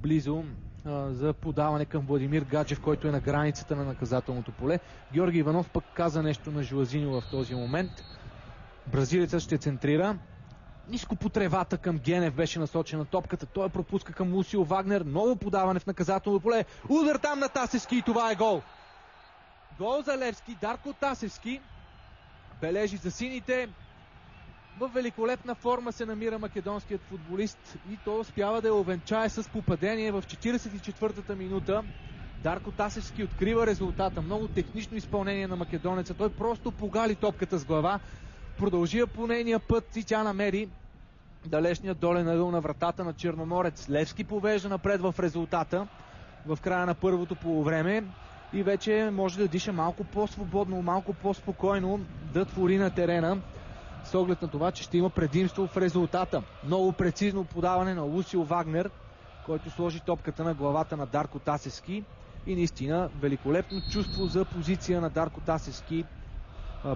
близо за подаване към Владимир Гаджев, който е на границата на наказателното поле. Георги Иванов пък каза нещо на Жилазиньо в този момент. Бразилецът ще центрира. Ниско по тревата към Генев беше насочена топката. Той пропуска към Лусио Вагнер. Ново подаване в наказателното поле. Удар там на Тасевски и това е гол. Гол за Левски. Дарко Тасевски бележи за сините. В великолепна форма се намира македонският футболист и той успява да я овенчае с попадение в 44-та минута. Дарко Тасевски открива резултата. Много технично изпълнение на македонеца. Той просто погали топката с глава. Продължи по нейния път и тя намери далечния долен ъгъл на вратата на Черноморец. Левски повежда напред в резултата в края на първото полувреме и вече може да диша малко по-свободно, малко по-спокойно да твори на терена с оглед на това, че ще има предимство в резултата. Много прецизно подаване на Лусио Вагнер, който сложи топката на главата на Дарко Тасевски и наистина великолепно чувство за позиция на Дарко Тасевски.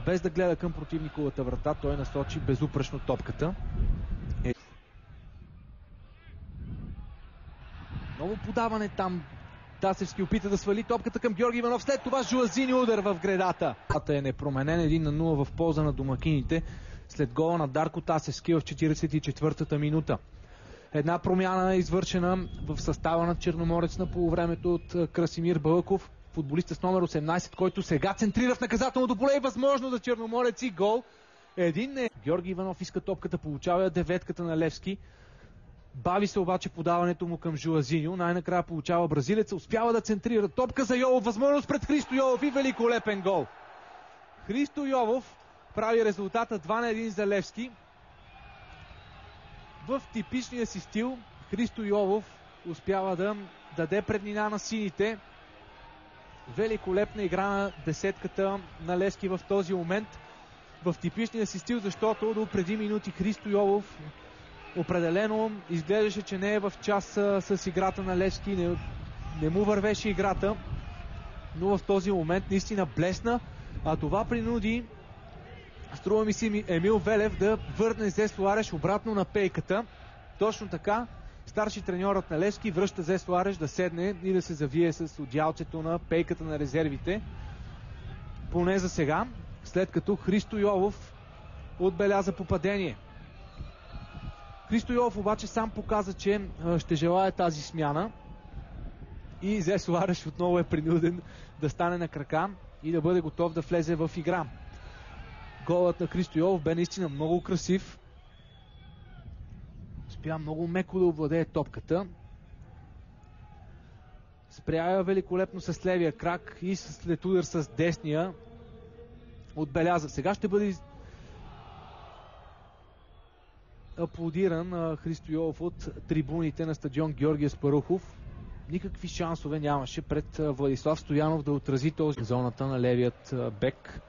Без да гледа към противниковата врата, той насочи безупречно топката. Ново подаване там. Тасевски опита да свали топката към Георги Иванов. След това Жилазиньо удар в гредата. Е непроменен 1-0 в полза на домакините след гола на Дарко Тасевски в 44-та минута. Една промяна е извършена в състава на Черноморец на полувремето от Красимир Бълъков. Футболиста с номер 18, който сега центрира в наказателното поле и възможно за Черноморец и гол. Георги Иванов иска топката, получава деветката на Левски. Бави се обаче подаването му към Жилазиньо. Най-накрая получава бразилеца. Успява да центрира. Топка за Йовов. Възможност пред Христо Йовов и великолепен гол. Христо Йовов прави резултата 2-1 за Левски. В типичния си стил Христо Йовов успява да даде преднина на сините. Великолепна игра на десетката на Левски в този момент. В типичния си стил, защото до преди минути Христо Йовов определено изглеждаше, че не е в час с играта на Левски. Не му вървеше играта. Но в този момент наистина блесна. А това принуди, струва ми си, Емил Велев да върне Зе Суареш обратно на пейката. Точно така. Старши треньорът на Левски връща Зе Суареш да седне и да се завие с одеялцето на пейката на резервите. Поне за сега, след като Христо Йовов отбеляза попадение. Христо Йовов обаче сам показа, че ще желае тази смяна и Зе Суареш отново е принуден да стане на крака и да бъде готов да влезе в игра. Голът на Христо Йовов бе наистина много красив. Успя много меко да овладее топката. Спря великолепно с левия крак и след удар с десния отбеляза. Сега ще бъде аплодиран Христо Йовов от трибуните на стадион Георги Аспарухов. Никакви шансове нямаше пред Владислав Стоянов да отрази този зоната на левият бек.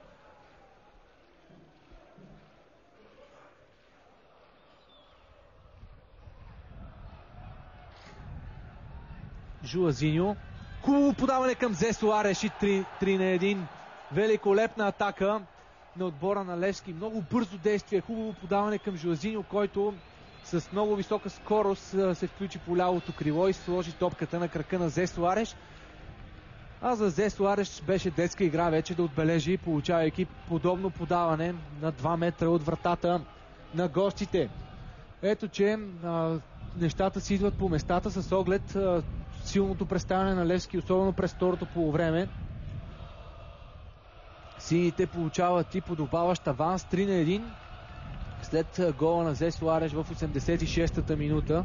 Жилазиньо. Хубаво подаване към Зе Суареш и 3-1. Великолепна атака на отбора на Левски. Много бързо действие. Хубаво подаване към Жилазиньо, който с много висока скорост се включи по лявото крило и сложи топката на крака на Зе Суареш. А за Зе Суареш беше детска игра вече да отбележи, получавайки подобно подаване на 2 метра от вратата на гостите. Ето, че нещата си идват по местата с оглед силното представяне на Левски, особено през второто полувреме. Сините получават и подобаващ аванс 3-1 след гола на Зе Суареш в 86-та минута.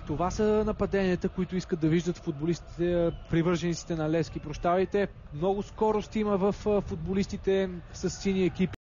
Това са нападенията, които искат да виждат футболистите, привържениците на Левски. Прощавайте, много скорост има в футболистите с сини екипи.